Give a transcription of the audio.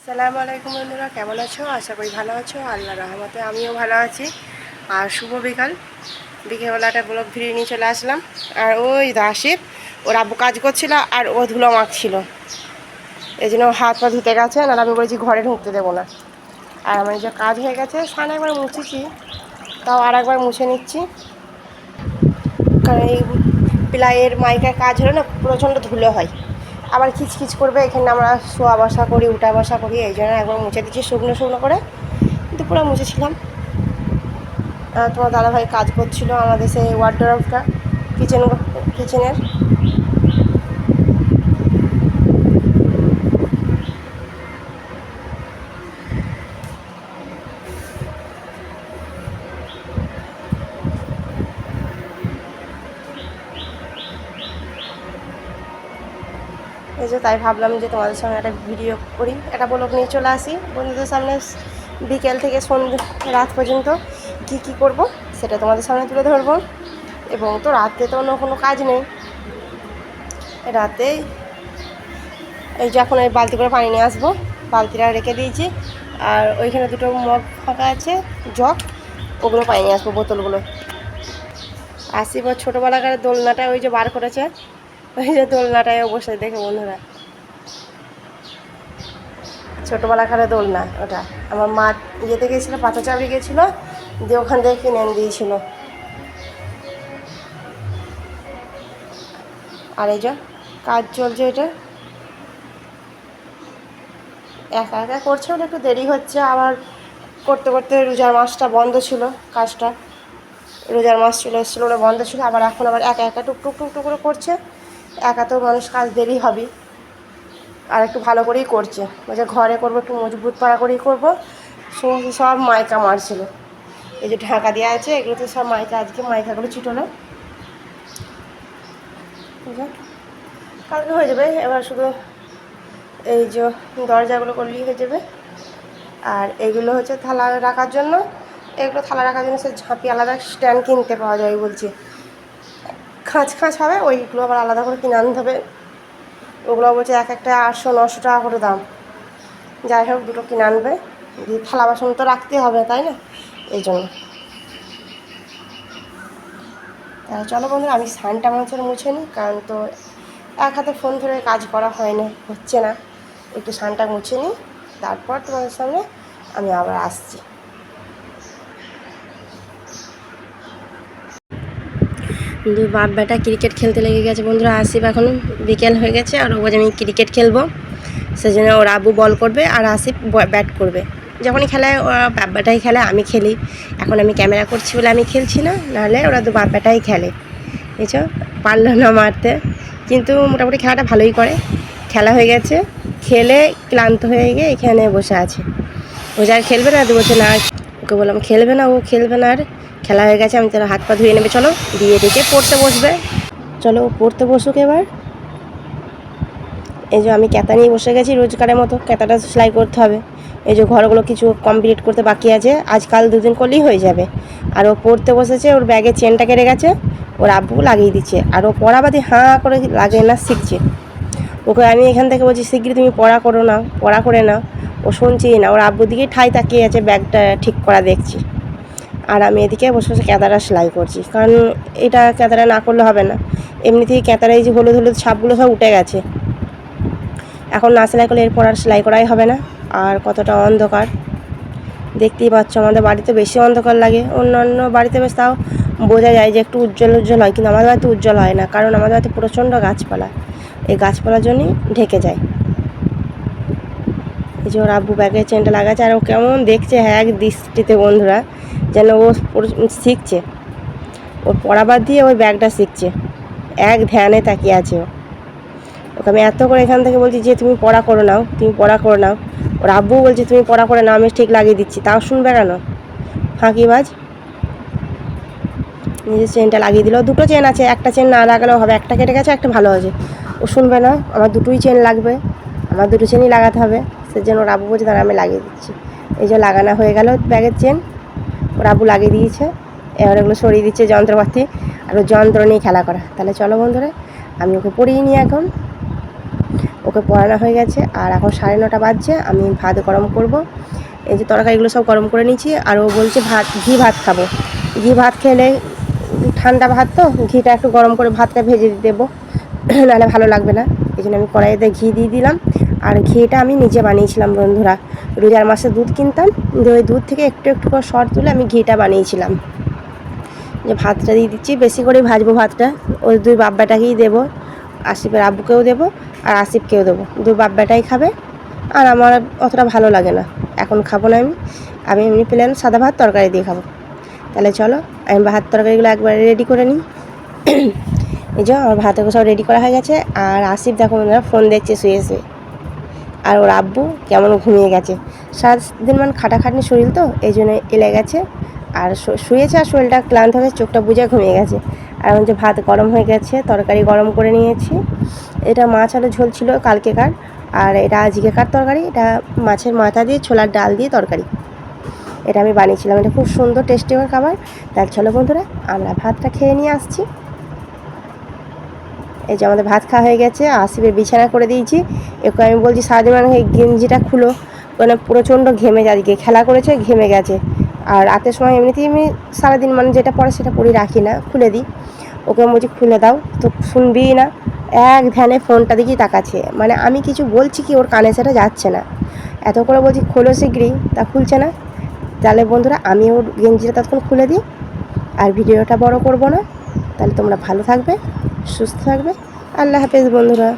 আসসালামু আলাইকুম বন্ধুরা, কেমন আছো? আশা করি ভালো আছো। আল্লাহর রহমতে আমিও ভালো আছি। আর শুভ বিকেলবেলাটা ব্লগ ভিডিও নিয়ে চলে আসলাম। আর ওই আসিফ ওর আব্বু কাজ করছিল আর ও ধুলো মাখছিল, এই জন্য হাত পা ধুতে গেছে। আর আমি বলেছি ঘরে ঢুকতে দেবো না। আর আমার যে কাজ হয়ে গেছে, সামনে একবার মুছেছি, তাও আর একবার মুছে নিচ্ছি। কারণ এই প্লাইয়ের মাইকার কাজ হলে না প্রচণ্ড ধুলো হয়, আবার খিচখিচ করবে। এখানে আমরা শোয়া বসা করি, উঠা বসা করি, এই জন্য একবার মুছে দিচ্ছি শুকনো শুকনো করে। দুপুরে মুছেছিলাম। তোমার দাদাভাই কাজ করছিল আমাদের সেই ওয়ার্ডরোবটা, কিচেনের। এই যে তাই ভাবলাম যে তোমাদের সঙ্গে একটা ভিডিও করি, একটা ব্লগ নিয়ে চলে আসি বন্ধুদের সামনে। বিকেল থেকে সন্ধ্যে রাত পর্যন্ত কি করব সেটা তোমাদের সামনে তুলে ধরবো। এবং তো রাতে তো অন্য কোনো কাজ নেই, রাতে এই যে এখন এই বালতি করে পানি নিয়ে আসবো, বালতিটা রেখে দিয়েছি। আর ওইখানে দুটো মগ ফাঁকা আছে, জগ, ওগুলো পানি নিয়ে আসবো, বোতলগুলো। আসিব ছোটোবেলাকার দোলনাটা ওই যে বার করেছে, ওই যে দোলনাটায় বসে দেখে বন্ধুরা, ছোটোবেলাকার দোলনা ওটা। আমার মা ইয়েতে গিয়েছিলো, পাথর চাবড়ি গিয়েছিলো, দিয়ে ওখান থেকে কিনে এনে দিয়েছিল। আর এই যে কাজ চলছে, এটা একা একা করছে বলে একটু দেরি হচ্ছে। আবার করতে করতে রোজার মাসটা বন্ধ ছিল, কাজটা রোজার মাস চলে এসেছিলো, ওটা বন্ধ ছিল। আবার এখন আবার একা একা টুকটুক করে করছে। একা তো মানুষ কাজ দেরি হবে, আর একটু ভালো করেই করছে। বলছে ঘরে করবো, একটু মজবুত পাড়া করেই করবো। সমস্ত সব মাইকা মারছিল, এই যে ঢাকা দেওয়া আছে, এগুলোতে সব মাইকা, আজকে মাইকাগুলো ছিটোলো। কালকে হয়ে যাবে। এবার শুধু এই যে দরজাগুলো করলেই হয়ে যাবে। আর এগুলো হচ্ছে থালা রাখার জন্য, এগুলো থালা রাখার জন্য সে ঝাঁপি আলাদা স্ট্যান্ড কিনতে পাওয়া যায় বলছে, খাঁচ হবে, ওইগুলো আবার আলাদা করে কিনে আনতে হবে। ওগুলো বলছে এক একটা 800-900 টাকা করে দাম। যাই হোক, দুটো কিনে আনবে, দিয়ে থালা বাসন তো রাখতে হবে, তাই না? এই জন্য চলো বন্ধুরা, আমি স্নানটা মনে হচ্ছে মুছে নিই। কারণ তো এক হাতে ফোন ধরে কাজ করা হয় না, হচ্ছে না। একটু স্নানটা মুছে নিই, তারপর তোমাদের সামনে আমি আবার আসছি। দুই বাপ বেটা ক্রিকেট খেলতে লেগে গেছে বন্ধুরা। আসিফ এখন বিকেল হয়ে গেছে, আর ও বলছে আমি ক্রিকেট খেলবো, সেজন্য ওর আব্বু বল করবে আর আসিফ ব্যাট করবে। যখনই খেলায় ওরা বাপ বেটাই খেলে, আমি খেলি। এখন আমি ক্যামেরা করছি বলে আমি খেলছি না, নাহলে ওরা দু বাপ বেটাই খেলে। বুঝছো, পারলো না মারতে, কিন্তু মোটামুটি খেলাটা ভালোই করে। খেলা হয়ে গেছে, খেলে ক্লান্ত হয়ে গিয়ে এখানে বসে আছে। ও যা খেলবে না, বলছে না। ওকে বললাম খেলবে না, ও খেলবে না। আর খেলা হয়ে গেছে, আমি তার হাত পা ধুয়ে নেবে, চলো দিয়ে ডেকে পড়তে বসবে। চলো পড়তে বসুক এবার। এই যে আমি ক্যাতা নিয়ে বসে গেছি, রোজকারের মতো ক্যাতাটা সেলাই করতে হবে। এই যে ঘরগুলো কিছু কমপ্লিট করতে বাকি আছে, আজকাল 2 দিন করলেই হয়ে যাবে। আর ও পড়তে বসেছে, ওর ব্যাগে চেনটা কেটে গেছে, ওর আব্বু লাগিয়ে দিচ্ছে। আর ও পড়াবাদি হাঁ করে লাগে না, শিখছে। ওকে আমি এখান থেকে বলছি শিগগিরি তুমি পড়া করো না, পড়া করে নাও। ও শুনছেই না, ওর আব্বুর দিকে ঠাই তাকিয়ে আছে, ব্যাগটা ঠিক করা দেখছি। আর আমি এদিকে বসে বসে ক্যাতাটা সেলাই করছি, কারণ এটা ক্যাতাটা না করলে হবে না। এমনিতেই ক্যাতারা এই যে হলুদ হলুদ ছাপগুলো সব উঠে গেছে, এখন না সেলাই করলে এরপর আর সেলাই করাই হবে না। আর কতটা অন্ধকার দেখতেই পাচ্ছ, আমাদের বাড়িতে বেশি অন্ধকার লাগে। অন্যান্য বাড়িতে বেশ তাও বোঝা যায় যে একটু উজ্জ্বল হয়, কিন্তু আমাদের বাড়িতে উজ্জ্বল হয় না, কারণ আমাদের বাড়িতে প্রচণ্ড গাছপালা, এই গাছপালার জন্যই ঢেকে যায়। এই যে ওর আব্বু ব্যাগে চেনটা লাগাচ্ছে, আর ও কেমন দেখছে এক দৃষ্টিতে বন্ধুরা, যেন ও শিখছে। ওর পড়া বাদ দিয়ে ওই ব্যাগটা শিখছে, এক ধ্যানে তাকিয়ে আছে ও। ওকে আমি এত করে এখান থেকে বলছি যে তুমি পড়া করে নাও, তুমি পড়া করে নাও। ওর আব্বু বলছে তুমি পড়া করে নাও, আমি ঠিক লাগিয়ে দিচ্ছি, তাও শুনবে কেন, ফাঁকিবাজ। নিজের চেনটা লাগিয়ে দিল, দুটো চেন আছে, একটা চেন না লাগালেও হবে, একটা কেটে গেছে, একটা ভালো আছে। ও শুনবে না, আমার দুটোই চেন লাগবে, আমার দুটো চেনই লাগাতে হবে। সেজন্য ওর আব্বু বলছে তারা আমি লাগিয়ে দিচ্ছি। এই যে লাগানো হয়ে গেল ব্যাগের চেন, ওর আব্বু লাগিয়ে দিয়েছে। এবার এগুলো সরিয়ে দিচ্ছে যন্ত্রপাতি, আর ও যন্ত্র নিয়ে খেলা করা। তাহলে চলো বন্ধুরা, আমি ওকে পড়িয়ে নিই এখন। ওকে পড়ানো হয়ে গেছে। আর এখন 9:30 বাজছে, আমি ভাত গরম করব। এই যে তরকারিগুলো সব গরম করে নিচ্ছি। আর ও বলছে ঘি ভাত খাবো। ঘি ভাত খেলে ঠান্ডা ভাত তো, ঘিটা একটু গরম করে ভাতটা ভেজে দেবো, নাহলে ভালো লাগবে না। এই জন্য আমি কড়াইতে ঘি দিয়ে দিলাম। আর ঘিটা আমি নিজে বানিয়েছিলাম বন্ধুরা। রোজার মাসে দুধ কিনতাম, ওই দুধ থেকে একটু একটু করে সর তুলে আমি ঘিটা বানিয়েছিলাম। যে ভাতটা দিয়ে দিচ্ছি, বেশি করেই ভাজবো ভাতটা। ওই দুই বাপ বেটাকেই দেবো, আসিফের আব্বুকেও দেবো আর আসিফকেও দেবো। দুই বাপ বেটাই খাবে, আর আমার অতটা ভালো লাগে না, এখন খাবো না। আমি এমনি প্লেন সাদা ভাত তরকারি দিয়ে খাবো। তাহলে চলো আমি ভাত তরকারিগুলো একবার রেডি করে নিই। এই যে আমার ভাতগুলো সব রেডি করা হয়ে গেছে। আর আসিফ দেখো ফোন দেখছে শুয়ে শুয়ে। আর ওর আব্বু কেমন ঘুমিয়ে গেছে, সারাদিন খাটাখাটনি শরীর তো, এই জন্য এলে গেছে। আর শুয়েছে, আর শরীরটা ক্লান্ত হয়ে চোখটা বুঝে ঘুমিয়ে গেছে। আর এখন যে ভাত গরম হয়ে গেছে, তরকারি গরম করে নিয়েছি। এটা মাছ আলু ঝোল ছিল কালকেকার, আর এটা আজকেকার তরকারি। এটা মাছের মাথা দিয়ে ছোলার ডাল দিয়ে তরকারি, এটা আমি বানিয়েছিলাম। এটা খুব সুন্দর টেস্টিকর খাবার। তার চলো বন্ধুরা আমরা ভাতটা খেয়ে নিয়ে আসছি। এই যে আমাদের ভাত খাওয়া হয়ে গেছে, আসিফের বিছানা করে দিয়েছি। একে আমি বলছি সারাদিন এই গেঞ্জিটা খুলো, মানে প্রচণ্ড ঘেমে যায়, আজকে খেলা করেছে ঘেমে গেছে। আর রাতের সময় এমনিতেই আমি সারাদিন যেটা পরে সেটা পরে রাখি না, খুলে দিই। ওকে আমি বলছি খুলে দাও, তো শুনবেই না, এক ধ্যানে ফোনটা দিকেই তাকাচ্ছে। আমি কিছু বলছি কি ওর কানে সেটা যাচ্ছে না, এত করে বলছি খোলো শিগগিরই, তা খুলছে না। তাহলে বন্ধুরা আমি ওর গেঞ্জিটা ততক্ষণ খুলে দিই, আর ভিডিওটা বড় করব না। তাহলে তোমরা ভালো থাকবে, সুস্থ থাকবে। আল্লাহ হাফেজ বন্ধুরা।